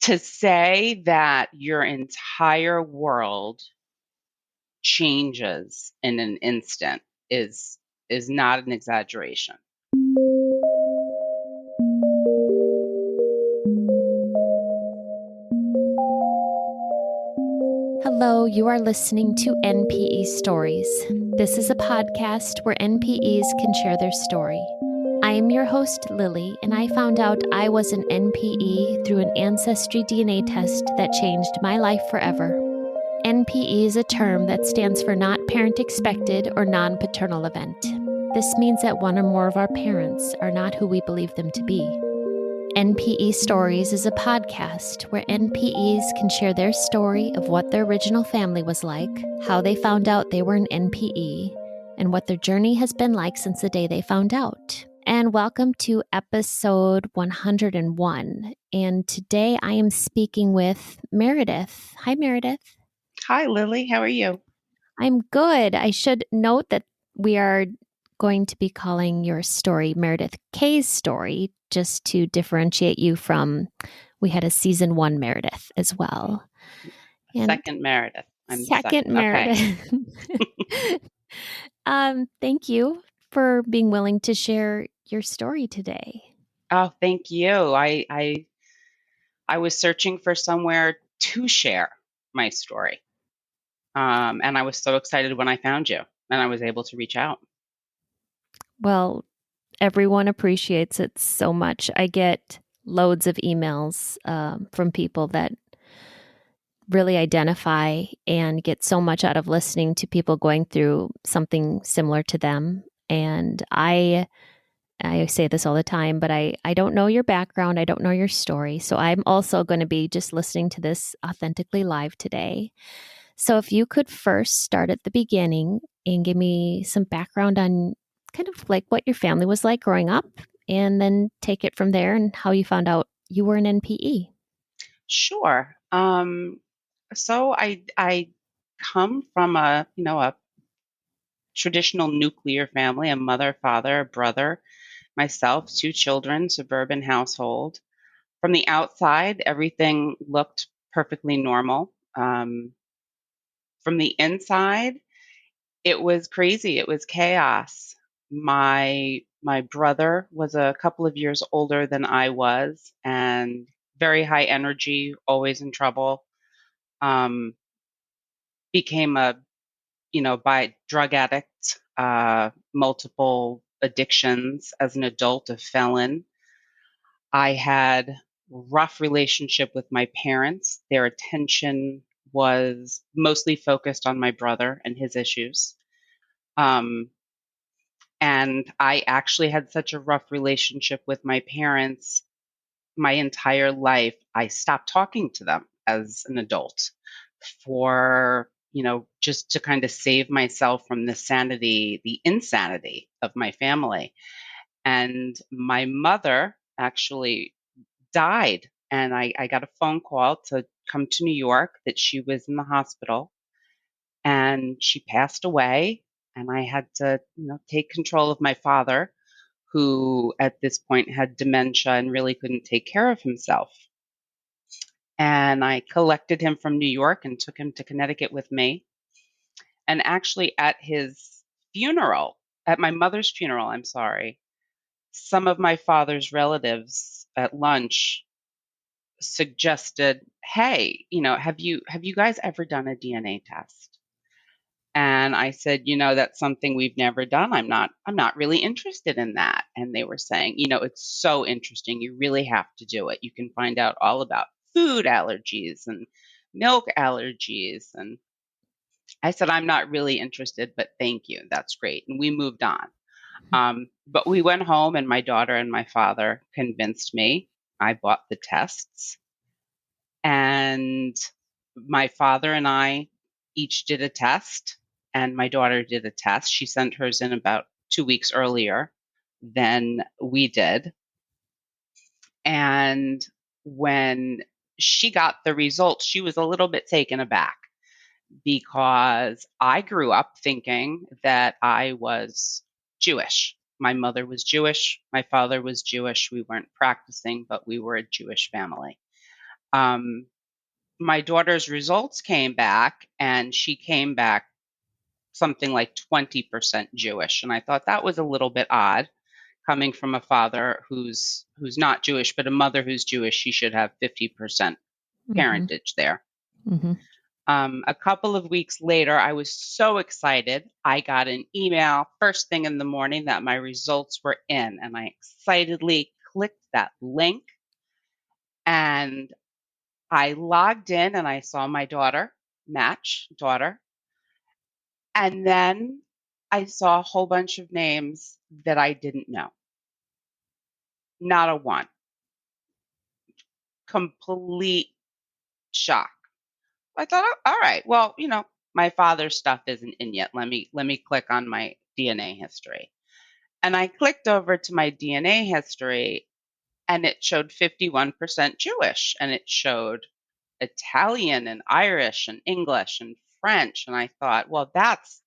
To say that your entire world changes in an instant is not an exaggeration. Hello, you are listening to NPE Stories. This is a podcast where NPEs can share their story. I am your host, Lily, and I found out I was an NPE through an ancestry DNA test that changed my life forever. NPE is a term that stands for not parent expected or non paternal event. This means that one or more of our parents are not who we believe them to be. NPE Stories is a podcast where NPEs can share their story of what their original family was like, how they found out they were an NPE, and what their journey has been like since the day they found out. And welcome to episode 101. And today I am speaking with Meredith. Hi, Meredith. Hi, Lily. How are you? I'm good. I should note that we are going to be calling your story Meredith K's story, just to differentiate you from, we had a season 1 Meredith as well. And second Meredith. I'm second Meredith. Okay. Thank you for being willing to share your story today. Oh, thank you. I was searching for somewhere to share my story. And I was so excited when I found you and I was able to reach out. Well, everyone appreciates it so much. I get loads of emails from people that really identify and get so much out of listening to people going through something similar to them. And I say this all the time, but I don't know your background. I don't know your story. So I'm also going to be just listening to this authentically live today. So if you could first start at the beginning and give me some background on kind of like what your family was like growing up, and then take it from there and how you found out you were an NPE. Sure. So I come from a traditional nuclear family, a mother, father, a brother, myself, 2 children, suburban household. From the outside, everything looked perfectly normal. From the inside, it was crazy. It was chaos. My brother was a couple of years older than I was, and very high energy, always in trouble. Um, Became a by drug addict, multiple addictions as an adult, a felon. I had rough relationship with my parents. Their attention was mostly focused on my brother and his issues. Um, and I actually had such a rough relationship with my parents my entire life. I stopped talking to them as an adult for, just to kind of save myself from the insanity of my family. And my mother actually died. And I got a phone call to come to New York that she was in the hospital and she passed away. And I had to, take control of my father, who at this point had dementia and really couldn't take care of himself. And I collected him from New York and took him to Connecticut with me. And actually, at my mother's funeral, I'm sorry, some of my father's relatives at lunch suggested, "Hey, have you guys ever done a DNA test?" And I said, "That's something we've never done. I'm not really interested in that." And they were saying, "It's so interesting. You really have to do it. You can find out all about food allergies and milk allergies." And I said, "I'm not really interested, but thank you. That's great." And we moved on. But we went home and my daughter and my father convinced me. I bought the tests and my father and I each did a test and my daughter did a test. She sent hers in about 2 weeks earlier than we did. And when she got the results, she was a little bit taken aback because I grew up thinking that I was Jewish. My mother was Jewish. My father was Jewish. We weren't practicing, but we were a Jewish family. My daughter's results came back, and she came back something like 20% Jewish. And I thought that was a little bit odd coming from a father who's not Jewish, but a mother who's Jewish. She should have 50% Mm-hmm. parentage there. Mm-hmm. A couple of weeks later, I was so excited. I got an email first thing in the morning that my results were in, and I excitedly clicked that link, and I logged in and I saw my daughter, match daughter, and then I saw a whole bunch of names that I didn't know. Not a one. Complete shock. I thought, oh, all right, well, my father's stuff isn't in yet. Let me click on my DNA history. And I clicked over to my DNA history, and it showed 51% Jewish, and it showed Italian and Irish and English and French. And I thought, well, that's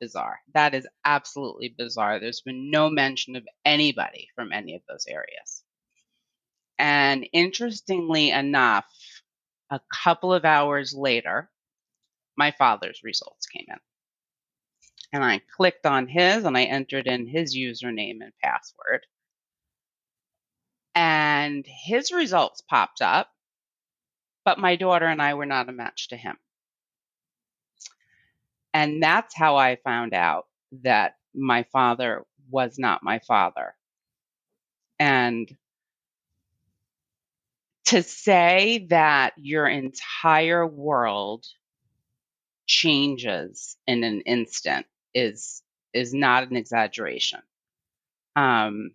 bizarre. That is absolutely bizarre. There's been no mention of anybody from any of those areas. And interestingly enough, a couple of hours later, my father's results came in. And I clicked on his and I entered in his username and password. And his results popped up, but my daughter and I were not a match to him. And that's how I found out that my father was not my father. And to say that your entire world changes in an instant is not an exaggeration. Um,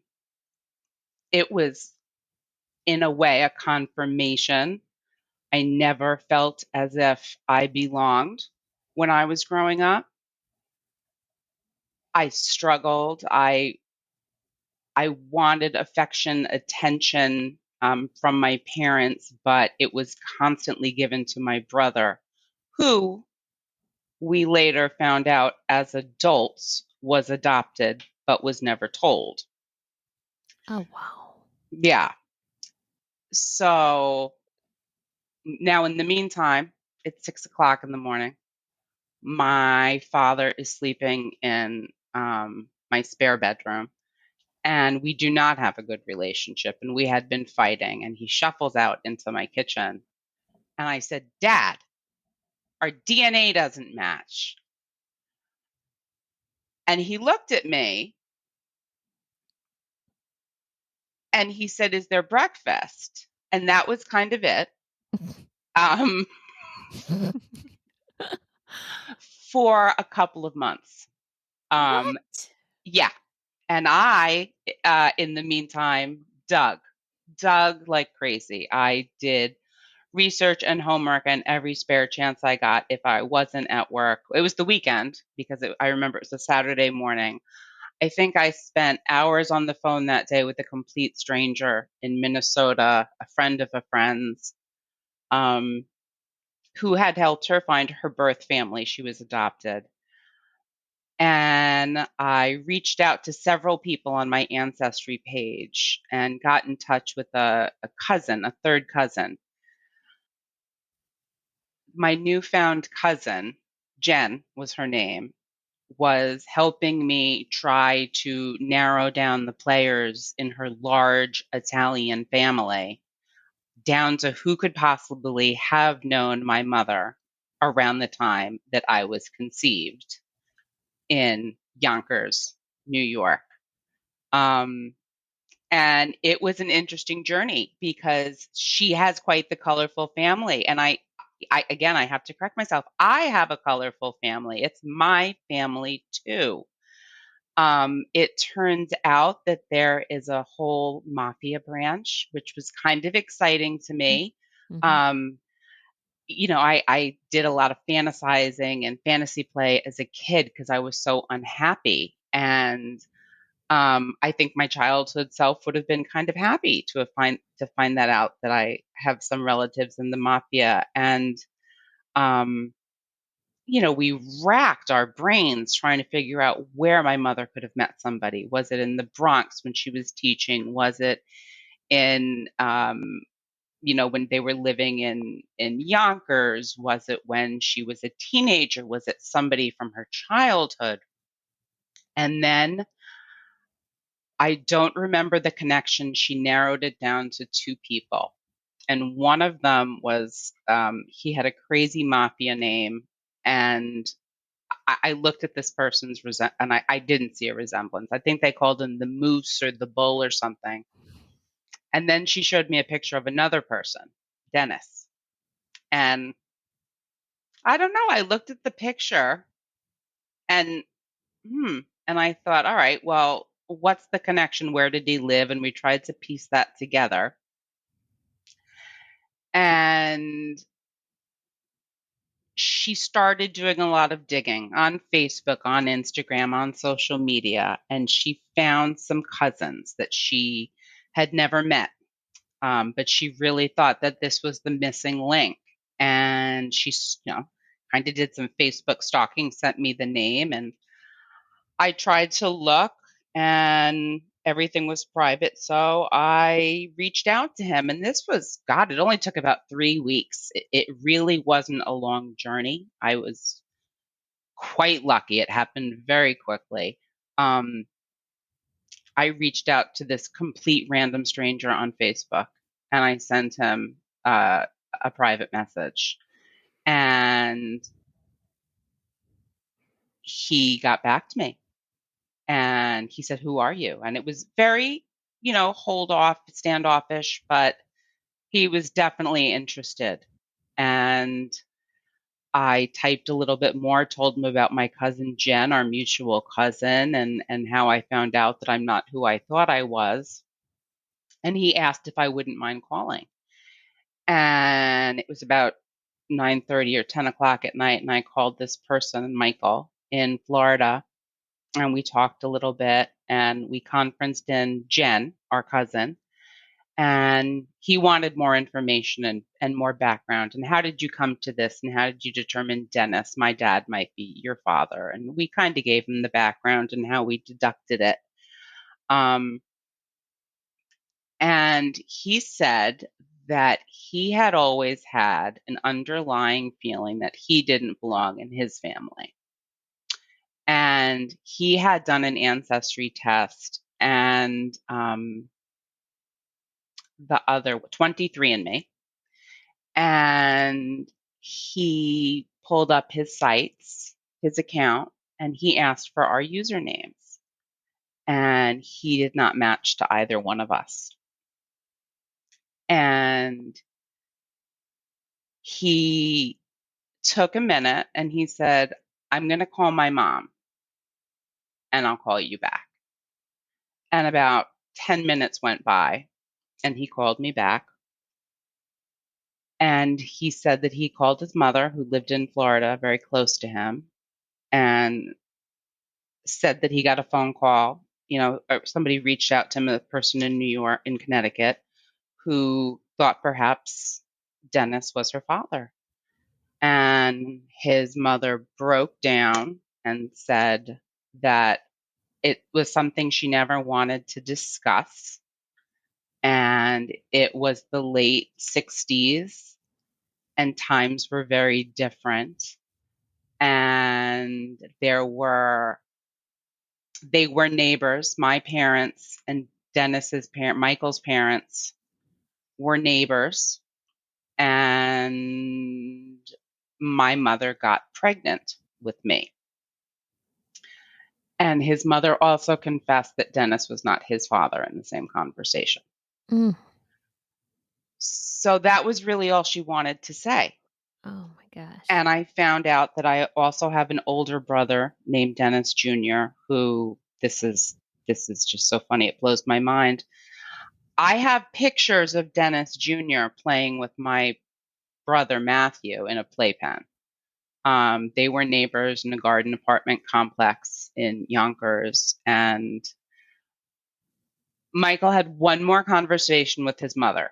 it was in a way a confirmation. I never felt as if I belonged when I was growing up. I struggled. I wanted affection, attention from my parents, but it was constantly given to my brother, who we later found out as adults was adopted but was never told. Oh, wow. Yeah. So now, in the meantime, it's 6 o'clock in the morning. My father is sleeping in my spare bedroom, and we do not have a good relationship. And we had been fighting, and he shuffles out into my kitchen. And I said, Dad, our DNA doesn't match. And he looked at me and he said, Is there breakfast? And that was kind of it. Um, for a couple of months. What? Yeah. And in the meantime, dug like crazy. I did research and homework and every spare chance I got if I wasn't at work. It was the weekend because I remember it was a Saturday morning. I think I spent hours on the phone that day with a complete stranger in Minnesota, a friend of a friend's, um, who had helped her find her birth family. She was adopted. And I reached out to several people on my ancestry page and got in touch with a cousin, a third cousin. My newfound cousin, Jen was her name, was helping me try to narrow down the players in her large Italian family down to who could possibly have known my mother around the time that I was conceived in Yonkers, New York. Um, and it was an interesting journey because she has quite the colorful family. And I have to correct myself. I have a colorful family. It's my family too. It turns out that there is a whole mafia branch, which was kind of exciting to me. Mm-hmm. Um, I did a lot of fantasizing and fantasy play as a kid because I was so unhappy. And I think my childhood self would have been kind of happy to find that out, that I have some relatives in the mafia. And um, we racked our brains trying to figure out where my mother could have met somebody. Was it in the Bronx when she was teaching? Was it in when they were living in Yonkers? Was it when she was a teenager? Was it somebody from her childhood? And then I don't remember the connection. She narrowed it down to two people. And one of them was he had a crazy mafia name. And I looked at this person's and I didn't see a resemblance. I think they called him the Moose or the Bull or something. And then she showed me a picture of another person, Dennis. And I don't know. I looked at the picture and and I thought, all right, well, what's the connection? Where did he live? And we tried to piece that together. And she started doing a lot of digging on Facebook, on Instagram, on social media, and she found some cousins that she had never met. But she really thought that this was the missing link. And she, kind of did some Facebook stalking, sent me the name, and I tried to look and everything was private. So I reached out to him, and this was, God, it only took about 3 weeks. It really wasn't a long journey. I was quite lucky. It happened very quickly. Um, I reached out to this complete random stranger on Facebook and I sent him a private message. And he got back to me and he said, "Who are you?" And it was very, hold off, standoffish, but he was definitely interested. And I typed a little bit more, told him about my cousin Jen, our mutual cousin, and how I found out that I'm not who I thought I was. And he asked if I wouldn't mind calling. And it was about 9:30 or 10 o'clock at night, and I called this person, Michael, in Florida, and we talked a little bit, and we conferenced in Jen, our cousin, and he wanted more information and more background. And how did you come to this? And how did you determine Dennis, my dad, might be your father? And we kind of gave him the background and how we deducted it. Um, and he said that he had always had an underlying feeling that he didn't belong in his family. And he had done an ancestry test and the other 23andMe, and he pulled up his sites, his account, and he asked for our usernames. And he did not match to either one of us. And he took a minute and he said, "I'm going to call my mom and I'll call you back." And about 10 minutes went by and he called me back. And he said that he called his mother, who lived in Florida, very close to him, and said that he got a phone call. Or somebody reached out to him, a person in New York, in Connecticut, who thought perhaps Dennis was her father. And his mother broke down and said that it was something she never wanted to discuss. And it was the late 60s, and times were very different. And they were neighbors. My parents and Michael's parents were neighbors. And my mother got pregnant with me. And his mother also confessed that Dennis was not his father in the same conversation. Mm. So that was really all she wanted to say. Oh my gosh. And I found out that I also have an older brother named Dennis Jr., who this is just so funny. It blows my mind. I have pictures of Dennis Jr. playing with my brother Matthew in a playpen. They were neighbors in a garden apartment complex in Yonkers. And Michael had one more conversation with his mother,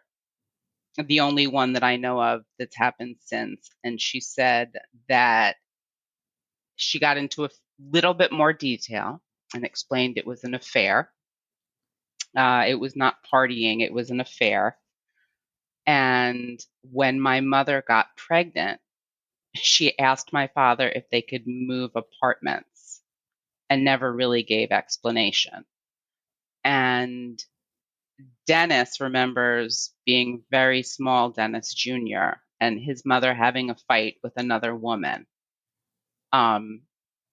the only one that I know of that's happened since. And she said that she got into a little bit more detail and explained it was an affair. It was not partying, it was an affair. And And when my mother got pregnant, she asked my father if they could move apartments and never really gave explanation. And Dennis remembers being very small, Dennis Jr., and his mother having a fight with another woman. Um,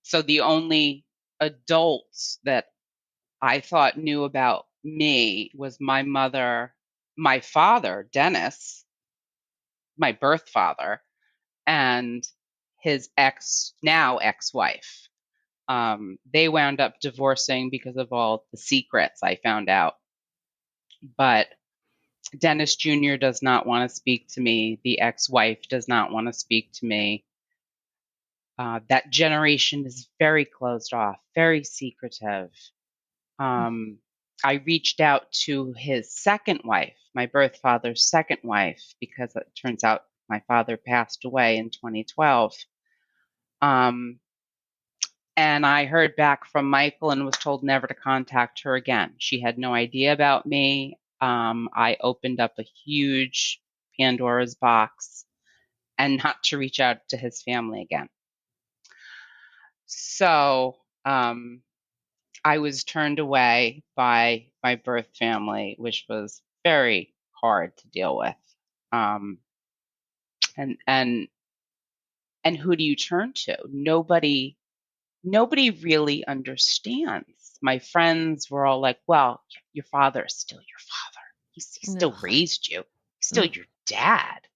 so the only adults that I thought knew about me was my mother, my father, Dennis, my birth father, and his now ex-wife. They wound up divorcing because of all the secrets I found out. But Dennis Jr. does not want to speak to me. The ex-wife does not want to speak to me. That generation is very closed off, very secretive. I reached out to his second wife, my birth father's second wife, because it turns out my father passed away in 2012. Um, and I heard back from Michael and was told never to contact her again. She had no idea about me. I opened up a huge Pandora's box and not to reach out to his family again. So I was turned away by my birth family, which was very hard to deal with. Um, and and and who do you turn to? Nobody really understands. My friends were all like, "Well, your father is still your father. He No. still raised you. He's still Mm. your dad."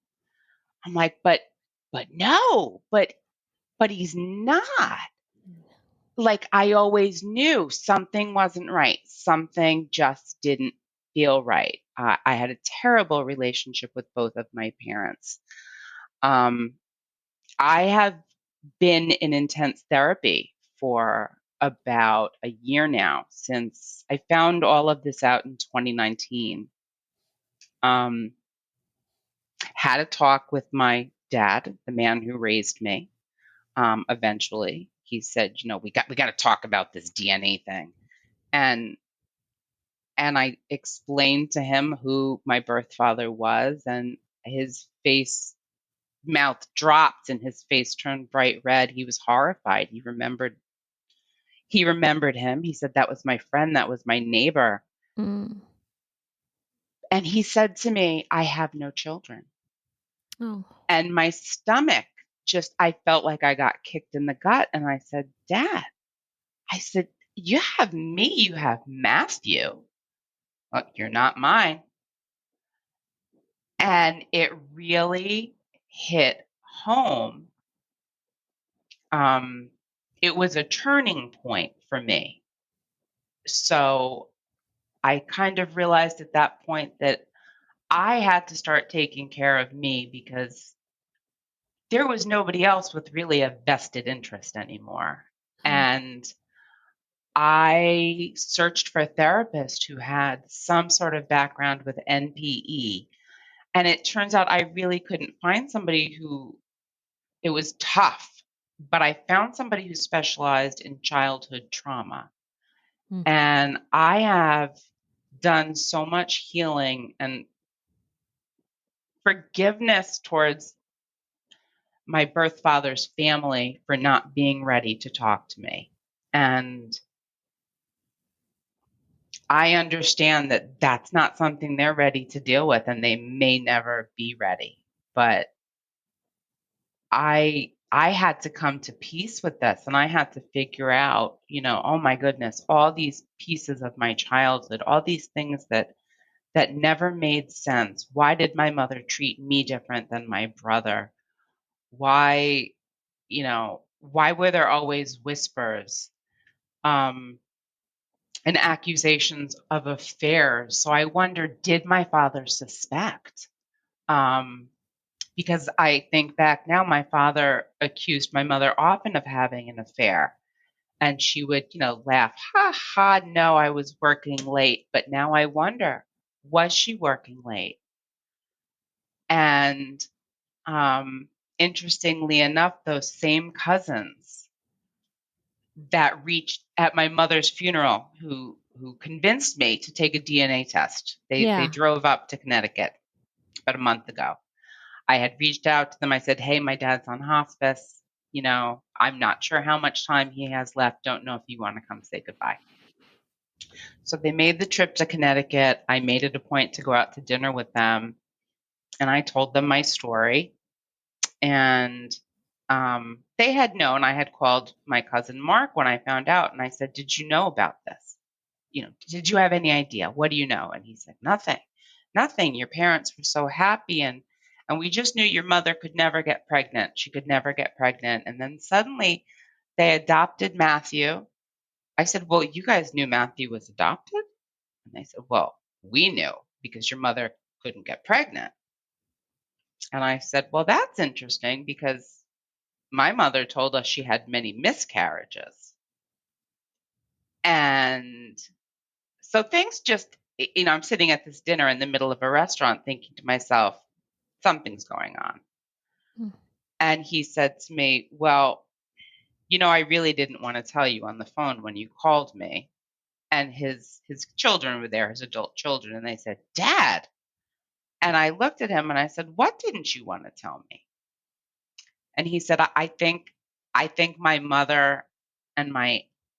I'm like, but no, but he's not. Like I always knew something wasn't right. Something just didn't feel right. I had a terrible relationship with both of my parents. Um, I have been in intense therapy for about a year now since I found all of this out in 2019. Um, had a talk with my dad, the man who raised me. Eventually, he said, we got to talk about this DNA thing, and I explained to him who my birth father was, and his mouth dropped, and his face turned bright red. He was horrified. He remembered him. He said, that was my friend, that was my neighbor. Mm. And he said to me, I have no children. Oh. And my stomach I felt like I got kicked in the gut. And I said, Dad, I said, you have me, you have Matthew. Well, you're not mine. And it really hit home. It was a turning point for me. So I kind of realized at that point that I had to start taking care of me because there was nobody else with really a vested interest anymore. Oh. And I searched for a therapist who had some sort of background with NPE. And it turns out I really couldn't find somebody who it was tough, but I found somebody who specialized in childhood trauma. Mm. And I have done so much healing and forgiveness towards my birth father's family for not being ready to talk to me. And I understand that that's not something they're ready to deal with, and they may never be ready. But I had to come to peace with this, and I had to figure out, oh my goodness, all these pieces of my childhood, all these things that never made sense. Why did my mother treat me different than my brother? Why, why were there always whispers and accusations of affairs? So I wonder, did my father suspect? Because I think back now, my father accused my mother often of having an affair. And she would, laugh, ha ha, no, I was working late. But now I wonder, was she working late? And interestingly enough, those same cousins that reached at my mother's funeral who convinced me to take a DNA test. They Yeah. drove up to Connecticut. about a month ago. I had reached out to them. I said, hey, my dad's on hospice. I'm not sure how much time he has left. Don't know if you want to come say goodbye. So they made the trip to Connecticut. I made it a point to go out to dinner with them, and I told them my story. And they had known. I had called my cousin Mark when I found out, and I said, did you know about this? Did you have any idea? What do you know? And he said, nothing, nothing. Your parents were so happy, and we just knew your mother could never get pregnant. She could never get pregnant. And then suddenly they adopted Matthew. I said, well, you guys knew Matthew was adopted? And they said, well, we knew because your mother couldn't get pregnant. And I said, well, that's interesting because my mother told us she had many miscarriages. And so things just, I'm sitting at this dinner in the middle of a restaurant thinking to myself, something's going on. Mm. And he said to me, well, I really didn't want to tell you on the phone when you called me. And his children were there, his adult children, and they said, Dad. And I looked at him and I said, what didn't you want to tell me? And he said, I think my mother and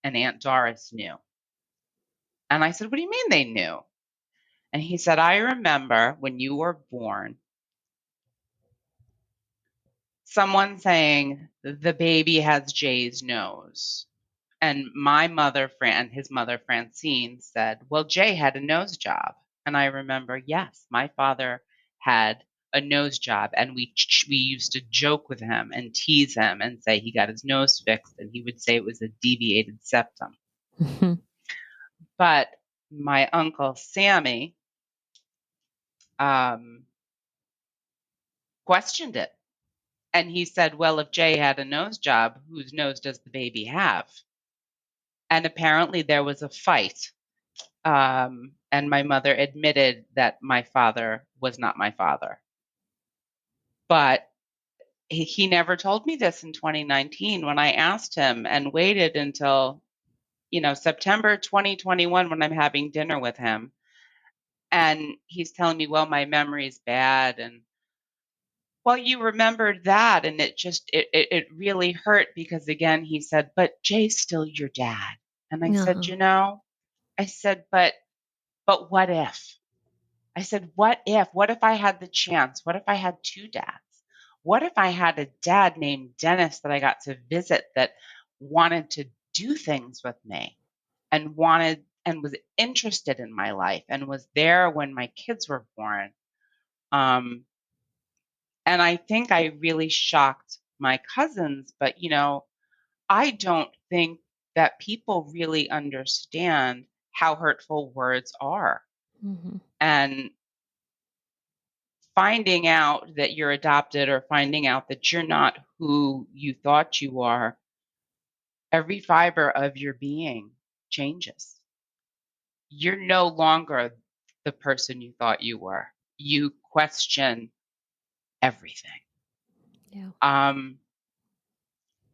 Aunt Doris knew. And I said, what do you mean they knew? And he said, I remember when you were born, someone saying the baby has Jay's nose. And my mother, his mother, Francine, said, well, Jay had a nose job. And I remember, yes, my father had a nose job. And we used to joke with him and tease him and say he got his nose fixed. And he would say it was a deviated septum. Mm-hmm. But my uncle Sammy questioned it. And he said, well, if Jay had a nose job, whose nose does the baby have? And apparently there was a fight. And my mother admitted that my father was not my father. But he never told me this in 2019 when I asked him, and waited until, September 2021 when I'm having dinner with him. And he's telling me, well, my memory's bad. And well, you remembered that. And it really hurt because, again, he said, but Jay's still your dad. And I said, I said, but what if? I said, what if? What if I had the chance? What if I had two dads? What if I had a dad named Dennis that I got to visit that wanted to do things with me and was interested in my life and was there when my kids were born? And I think I really shocked my cousins, but, I don't think that people really understand how hurtful words are. Mm-hmm. And finding out that you're adopted or finding out that you're not who you thought you are, every fiber of your being changes. You're no longer the person you thought you were. You question everything. Yeah.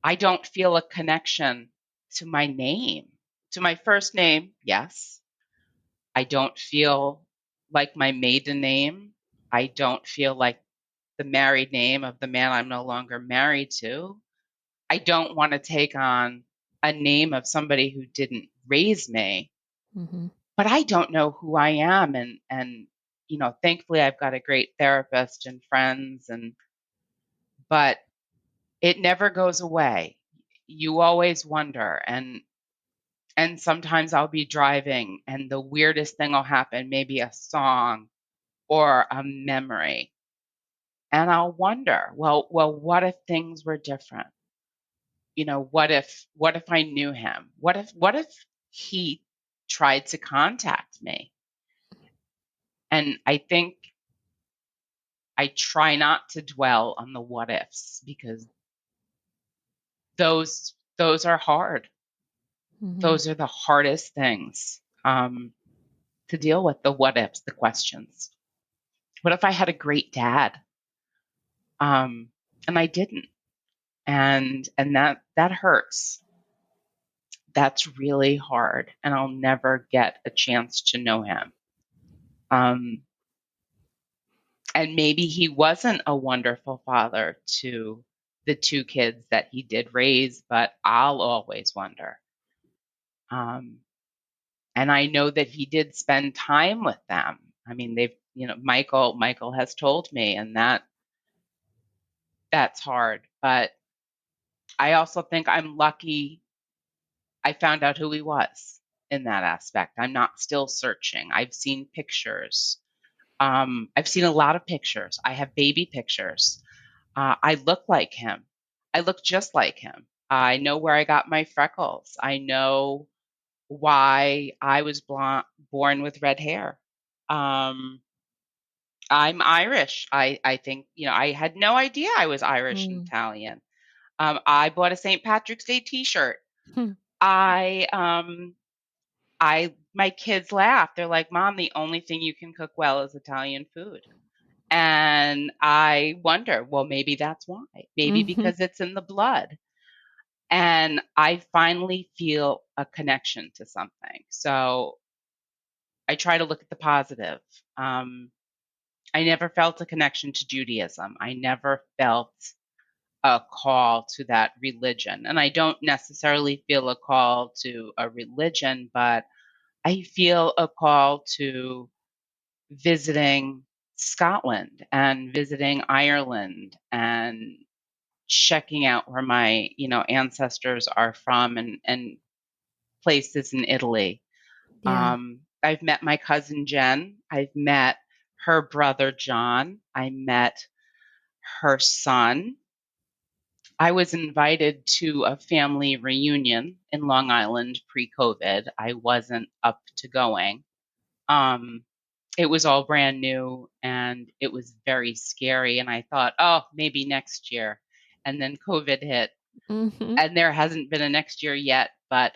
I don't feel a connection to my name, to my first name. Yes. I don't feel like my maiden name. I don't feel like the married name of the man I'm no longer married to. I don't want to take on a name of somebody who didn't raise me. Mm-hmm. But I don't know who I am. And thankfully I've got a great therapist and friends, but it never goes away. You always wonder. And sometimes I'll be driving and the weirdest thing will happen, maybe a song or a memory. And I'll wonder, well, what if things were different? What if I knew him? What if he tried to contact me? And I think I try not to dwell on the what ifs because those are hard. Mm-hmm. Those are the hardest things to deal with, the what ifs, the questions. What if I had a great dad? And I didn't. And that hurts. That's really hard. And I'll never get a chance to know him. And maybe he wasn't a wonderful father to the two kids that he did raise, but I'll always wonder. Um, and I know that he did spend time with them. I mean, Michael has told me, and that's hard. But I also think I'm lucky I found out who he was in that aspect. I'm not still searching. I've seen pictures. I've seen a lot of pictures. I have baby pictures. I look like him. I look just like him. I know where I got my freckles. I know why I was born with red hair. Um, I'm Irish. I think, I had no idea I was Irish and Mm. Italian. I bought a St. Patrick's Day t-shirt. Hmm. I, my kids laugh. They're like, Mom, the only thing you can cook well is Italian food. And I wonder, well, maybe that's why. Maybe Mhm. because it's in the blood. And I finally feel a connection to something. So I try to look at the positive. Um, I never felt a connection to Judaism. I never felt a call to that religion. And I don't necessarily feel a call to a religion, but I feel a call to visiting Scotland and visiting Ireland and checking out where my, ancestors are from and places in Italy. Yeah. I've met my cousin Jen. I've met her brother John. I met her son. I was invited to a family reunion in Long Island pre-COVID. I wasn't up to going. Um, it was all brand new and it was very scary. And I thought, oh, maybe next year. And then COVID hit, Mhm. and there hasn't been a next year yet. But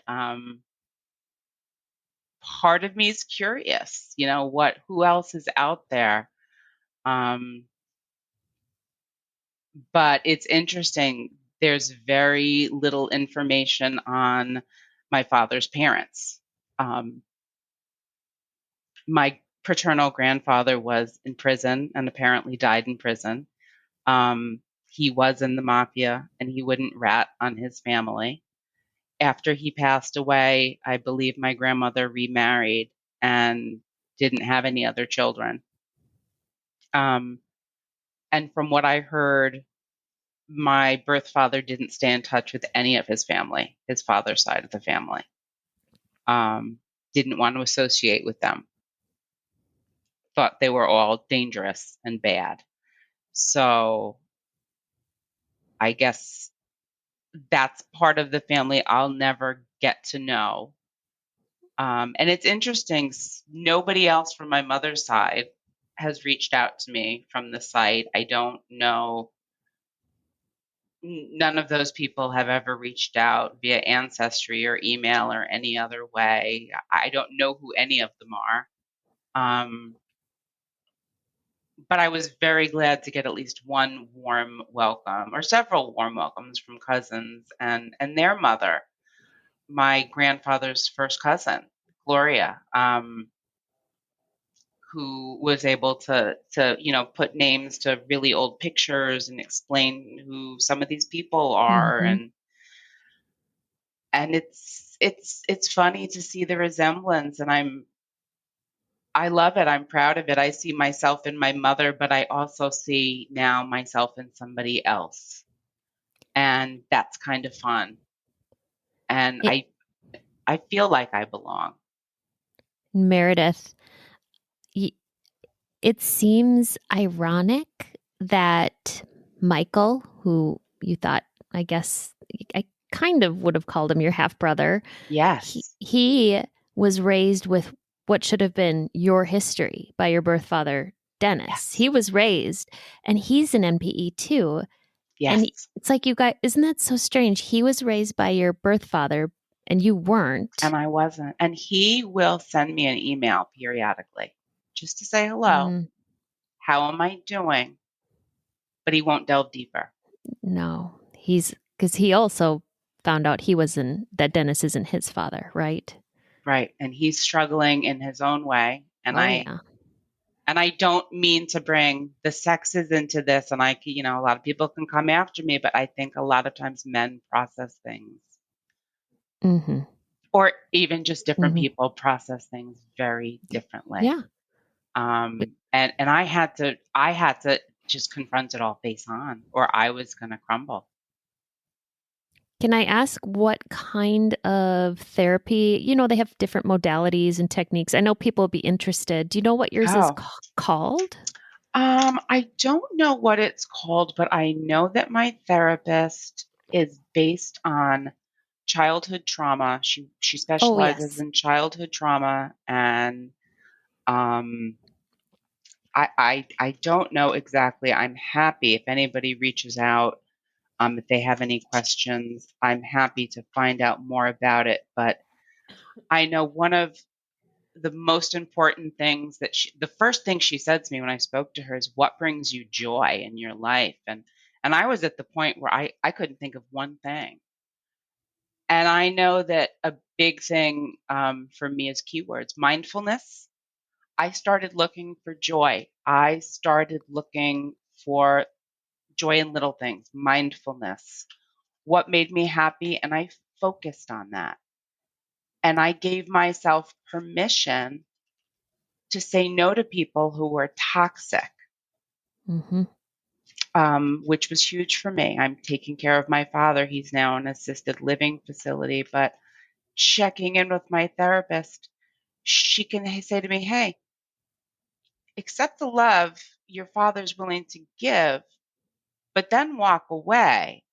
part of me is curious, who else is out there? Um, but it's interesting. There's very little information on my father's parents. Um, my paternal grandfather was in prison and apparently died in prison. Um, he was in the mafia and he wouldn't rat on his family. After he passed away, I believe my grandmother remarried and didn't have any other children. Um, and from what I heard, my birth father didn't stay in touch with any of his family, his father's side of the family. Um, didn't want to associate with them, thought they were all dangerous and bad. So I guess that's part of the family I'll never get to know. And it's interesting, nobody else from my mother's side has reached out to me from the site. I don't know. None of those people have ever reached out via Ancestry or email or any other way. I don't know who any of them are. Um, but I was very glad to get at least one warm welcome or several warm welcomes from cousins and their mother, my grandfather's first cousin, Gloria, who was able to put names to really old pictures and explain who some of these people are, Mhm. and it's funny to see the resemblance, and I love it. I'm proud of it. I see myself in my mother, but I also see now myself in somebody else. And that's kind of fun. And It, I feel like I belong. Meredith, y- it seems ironic that Michael, who you thought, I guess, I kind of would have called him your half brother, Yes. he was raised with what should have been your history by your birth father, Dennis. Yes. He was raised, and he's an NPE too. And Yes. it's like you guys, isn't that so strange? He was raised by your birth father, and you weren't. And I wasn't. And he will send me an email periodically just to say hello. Mm, How am I doing? But he won't delve deeper. no, he's because he also found out he wasn't that Dennis isn't his father, right? Right. And he's struggling in his own way. And Oh I yeah. And I don't mean to bring the sexes into this, and a lot of people can come after me, but I think a lot of times men process things, Mm-hmm. or even just different Mm-hmm. people process things very differently. Yeah. And I had to just confront it all face on, or I was going to crumble. Can I ask what kind of therapy? You know, they have different modalities and techniques. I know people would be interested. Do you know what yours is Oh, called? I don't know what it's called, but I know that my therapist is based on childhood trauma. She Oh, specializes yes. in childhood trauma, and um, I don't know exactly. I'm happy if anybody reaches out. If they have any questions, I'm happy to find out more about it. But I know one of the most important things the first thing she said to me when I spoke to her is, what brings you joy in your life? And I was at the point where I couldn't think of one thing. And I know that a big thing for me is keywords. Mindfulness. I started looking for joy. I started looking for joy in little things, mindfulness, what made me happy, and I focused on that. And I gave myself permission to say no to people who were toxic, Mm-hmm. which was huge for me. I'm taking care of my father. He's now in an assisted living facility, but checking in with my therapist, she can say to me, hey, accept the love your father's willing to give, but then walk away.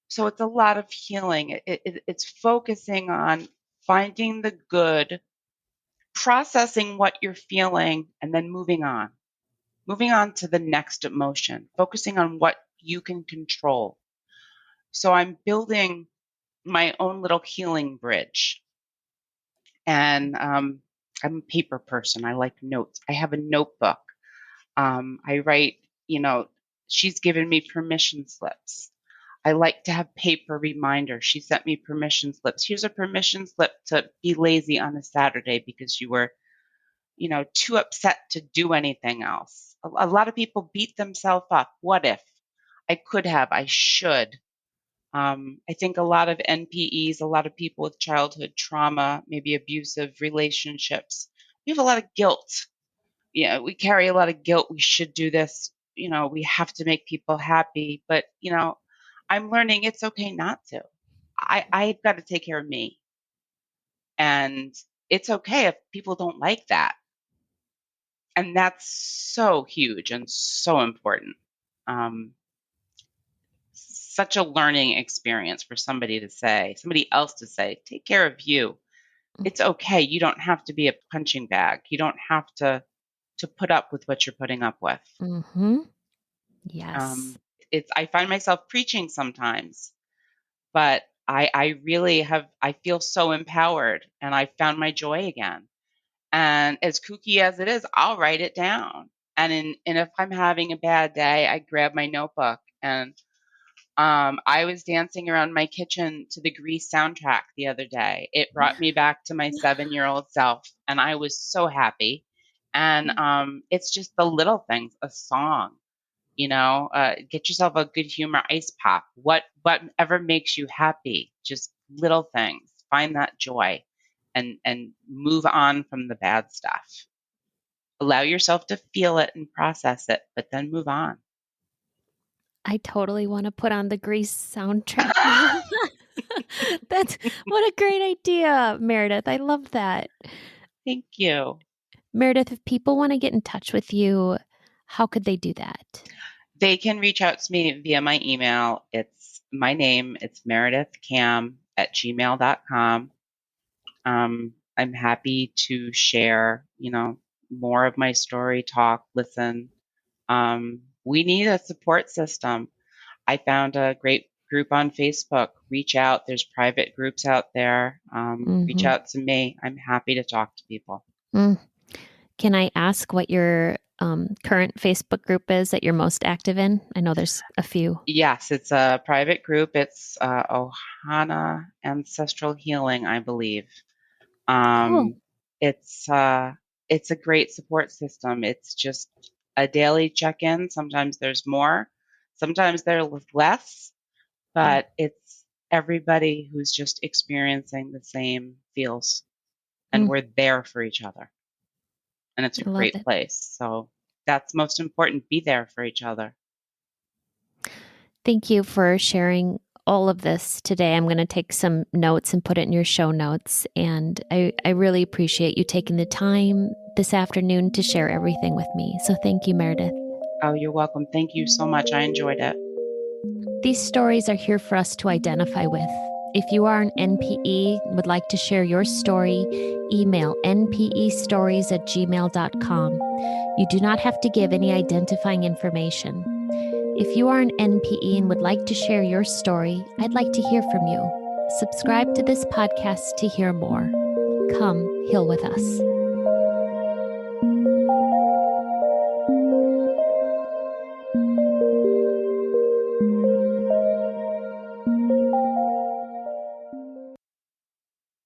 So it's a lot of healing. It's focusing on finding the good, processing what you're feeling, and then moving on to the next emotion, focusing on what you can control. So I'm building my own little healing bridge. And I'm a paper person. I like notes. I have a notebook. I write, you know, she's given me permission slips. I like to have paper reminders. She sent me permission slips. Here's a permission slip to be lazy on a Saturday because you were, too upset to do anything else. A lot of people beat themselves up. What if? I could have, I should. I think a lot of NPEs, a lot of people with childhood trauma, maybe abusive relationships, we have a lot of guilt. Yeah, we carry a lot of guilt. We should do this. We have to make people happy. But, I'm learning it's okay not to. I've got to take care of me. And it's okay if people don't like that. And that's so huge and so important. Um, Such a learning experience for somebody else to say, take care of you. It's okay. You don't have to be a punching bag. You don't have to put up with what you're putting up with. Mm-hmm. Yes. Um, I find myself preaching sometimes, but I really I feel so empowered, and I found my joy again. And as kooky as it is, I'll write it down. And if I'm having a bad day, I grab my notebook, and I was dancing around my kitchen to the Grease soundtrack the other day. It brought me back to my 7-year-old self, and I was so happy. And it's just the little things, a song, get yourself a good humor ice pop. Whatever makes you happy, just little things. Find that joy, and move on from the bad stuff. Allow yourself to feel it and process it, but then move on. I totally want to put on the Grease soundtrack now. That's what a great idea, Meredith. I love that. Thank you. Meredith, if people want to get in touch with you, how could they do that? They can reach out to me via my email. It's my name. It's meredithcam@gmail.com. I'm happy to share, more of my story, talk, listen. We need a support system. I found a great group on Facebook. Reach out. There's private groups out there. Reach Mm-hmm. out to me. I'm happy to talk to people. Mm. Can I ask what your current Facebook group is that you're most active in? I know there's a few. Yes, it's a private group. It's Ohana Ancestral Healing, I believe. Cool. Um, it's it's a great support system. It's just a daily check-in. Sometimes there's more, sometimes there's less, Mm. but it's everybody who's just experiencing the same feels, and Mm, we're there for each other. And it's a I love great it. place. So that's most important, be there for each other. Thank you for sharing all of this today. I'm going to take some notes and put it in your show notes. And I really appreciate you taking the time this afternoon to share everything with me. So thank you, Meredith. Oh, you're welcome. Thank you so much. I enjoyed it. These stories are here for us to identify with. If you are an NPE and would like to share your story, email npestories@gmail.com. You do not have to give any identifying information. If you are an NPE and would like to share your story, I'd like to hear from you. Subscribe to this podcast to hear more. Come heal with us.